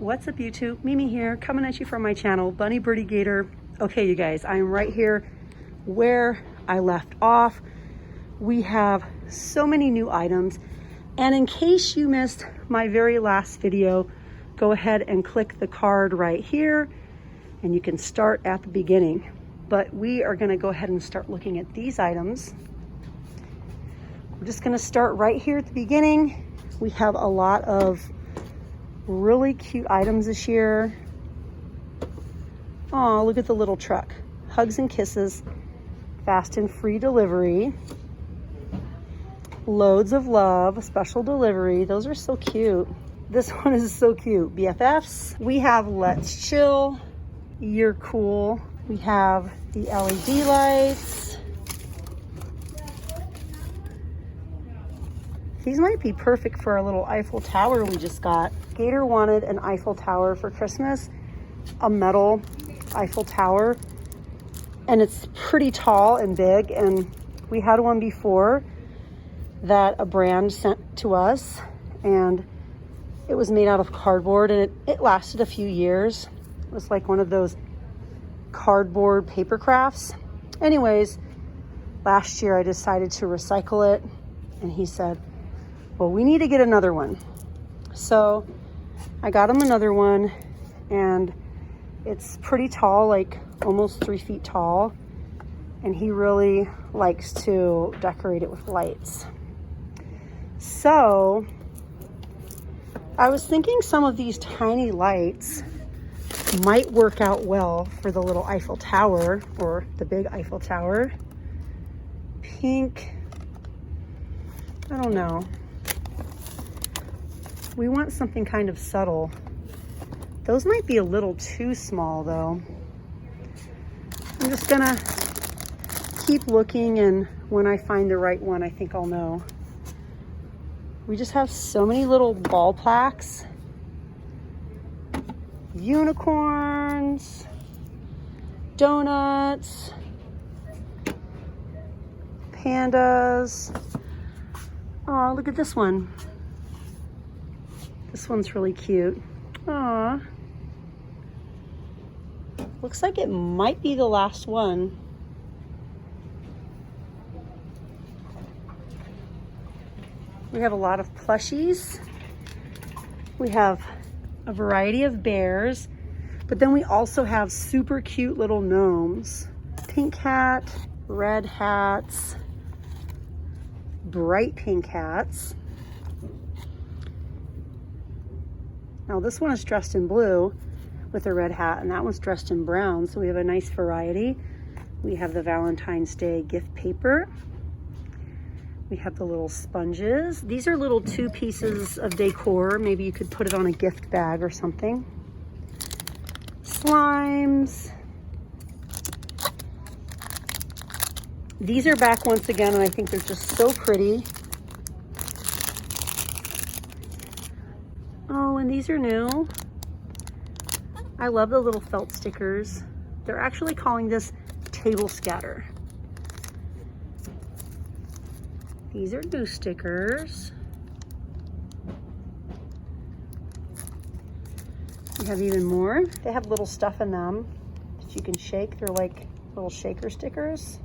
What's up YouTube? Mimi here, coming at you from my channel, Bunny Birdie Gator. Okay you guys, I'm right here where I left off. We have so many new items, and in case you missed my very last video, go ahead and click the card right here and you can start at the beginning. But we are gonna go ahead and start looking at these items. We're just gonna start right here at the beginning. We have a lot of really cute items this year. Oh, look at the little truck. Hugs and kisses, fast and free delivery. Loads of love, special delivery. Those are so cute. This one is so cute. BFFs. We have Let's Chill, You're Cool. We have the LED lights. These might be perfect for our little Eiffel Tower we just got. Gator wanted an Eiffel Tower for Christmas, a metal Eiffel Tower, and it's pretty tall and big, and we had one before that a brand sent to us, and it was made out of cardboard, and it lasted a few years. It was like one of those cardboard paper crafts. Anyways, last year I decided to recycle it, and he said, well, we need to get another one. So I got him another one, and it's pretty tall, like almost 3 feet tall. And he really likes to decorate it with lights. So I was thinking some of these tiny lights might work out well for the little Eiffel Tower or the big Eiffel Tower. Pink, I don't know. We want something kind of subtle. Those might be a little too small though. I'm just gonna keep looking, and when I find the right one, I think I'll know. We just have so many little ball plaques. Unicorns, donuts, pandas. Oh, look at this one. This one's really cute. Aw. Looks like it might be the last one. We have a lot of plushies. We have a variety of bears, but then we also have super cute little gnomes. Pink hat, red hats, bright pink hats. Now this one is dressed in blue with a red hat, and that one's dressed in brown, so we have a nice variety. We have the Valentine's Day gift paper. We have the little sponges. These are little 2 pieces of decor. Maybe you could put it on a gift bag or something. Slimes. These are back once again, and I think they're just so pretty. Oh, and these are new. I love the little felt stickers. They're actually calling this table scatter. These are new stickers. We have even more. They have little stuff in them that you can shake. They're like little shaker stickers.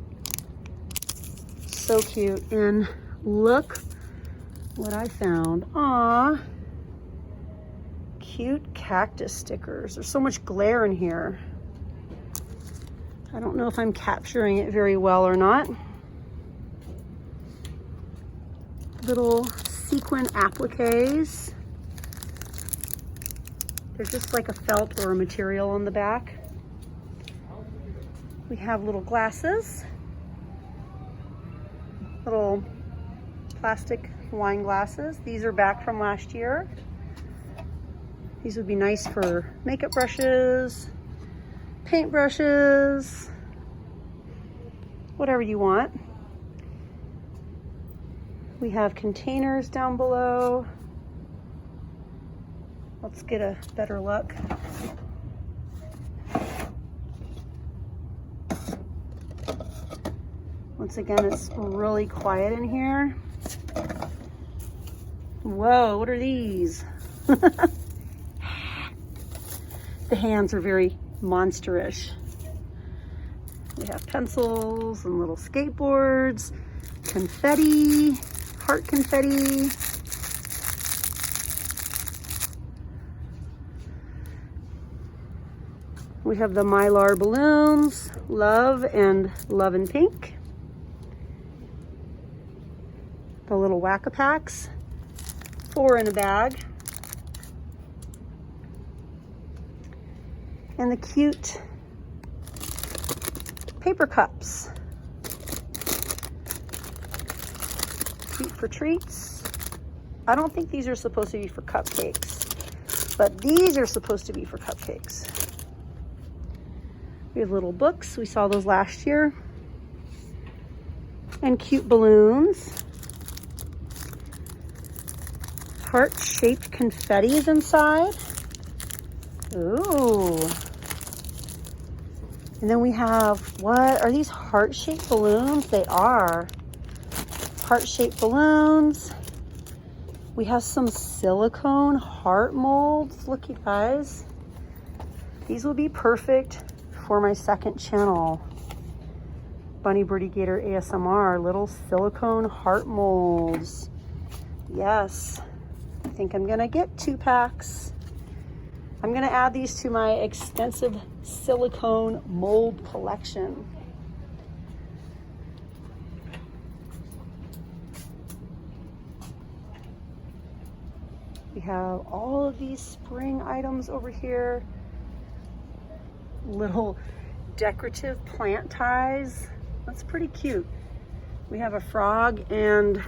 So cute. And look what I found. Aww. Cute cactus stickers. There's so much glare in here. I don't know if I'm capturing it very well or not. Little sequin appliques. They're just like a felt or a material on the back. We have little glasses. Little plastic wine glasses. These are back from last year. These would be nice for makeup brushes, paint brushes, whatever you want. We have containers down below. Let's get a better look. Once again, it's really quiet in here. Whoa, what are these? The hands are very monsterish. We have pencils and little skateboards, confetti, heart confetti. We have the Mylar balloons, love and pink. The little whack-a-packs, 4 in a bag. And the cute paper cups. Cute for treats. I don't think these are supposed to be for cupcakes, but these are supposed to be for cupcakes. We have little books. We saw those last year. And cute balloons. Heart-shaped confetti is inside. Ooh. And then we have, what are these heart-shaped balloons? They are heart-shaped balloons. We have some silicone heart molds. Look, you guys. These will be perfect for my second channel. Bunny, Birdie, Gator, ASMR. Little silicone heart molds. Yes. I think I'm gonna get 2 packs. I'm gonna add these to my extensive silicone mold collection. We have all of these spring items over here. Little decorative plant ties. That's pretty cute. We have a frog and,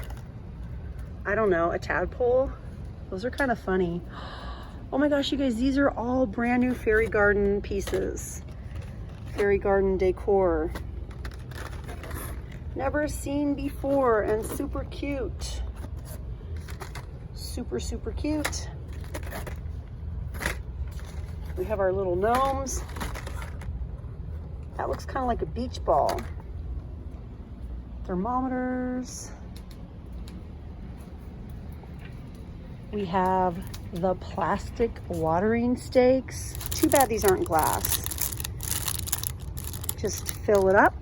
I don't know, a tadpole. Those are kind of funny. Oh my gosh, you guys, these are all brand new fairy garden pieces. Fairy garden decor. Never seen before and super cute. Super, super cute. We have our little gnomes. That looks kind of like a beach ball. Thermometers. We have the plastic watering stakes. Too bad these aren't glass. Just fill it up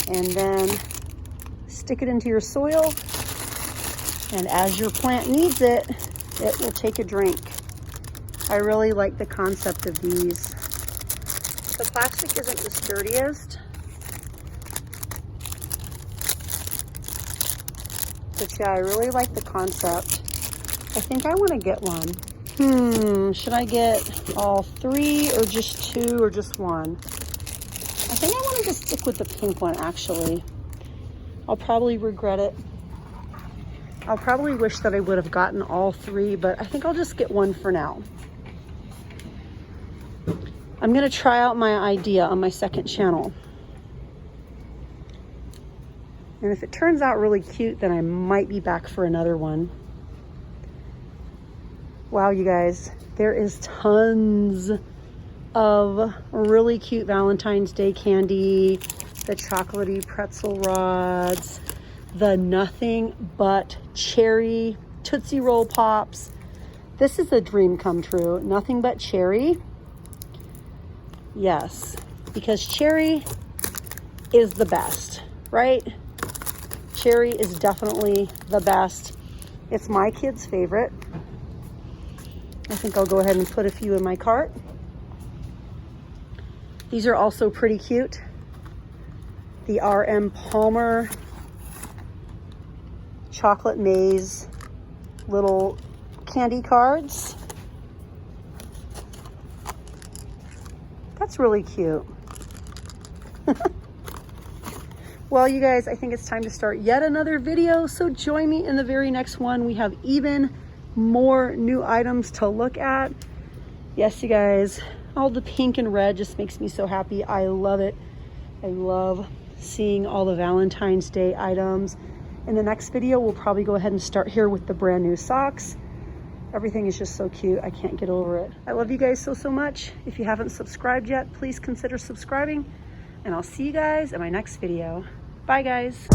and then stick it into your soil. And as your plant needs it, it will take a drink. I really like the concept of these. The plastic isn't the sturdiest, but yeah, I really like the concept. I think I want to get one. Should I get all 3 or just 2 or just 1? I think I want to just stick with the pink one, actually. I'll probably regret it. I'll probably wish that I would have gotten all 3, but I think I'll just get 1 for now. I'm gonna try out my idea on my second channel. And if it turns out really cute, then I might be back for another one. Wow, you guys, there is tons of really cute Valentine's Day candy, the chocolatey pretzel rods, the nothing but cherry Tootsie Roll Pops. This is a dream come true. Nothing but cherry. Yes, because cherry is the best, right? Cherry is definitely the best. It's my kid's favorite. I think I'll go ahead and put a few in my cart. These are also pretty cute. The R.M. Palmer chocolate maze little candy cards. That's really cute. Well, you guys, I think it's time to start yet another video. So join me in the very next one. We have even more new items to look at. Yes, you guys, all the pink and red just makes me so happy. I love it. I love seeing all the Valentine's Day items. In the next video, we'll probably go ahead and start here with the brand new socks. Everything is just so cute. I can't get over it. I love you guys so, so much. If you haven't subscribed yet, please consider subscribing. And I'll see you guys in my next video. Bye, guys.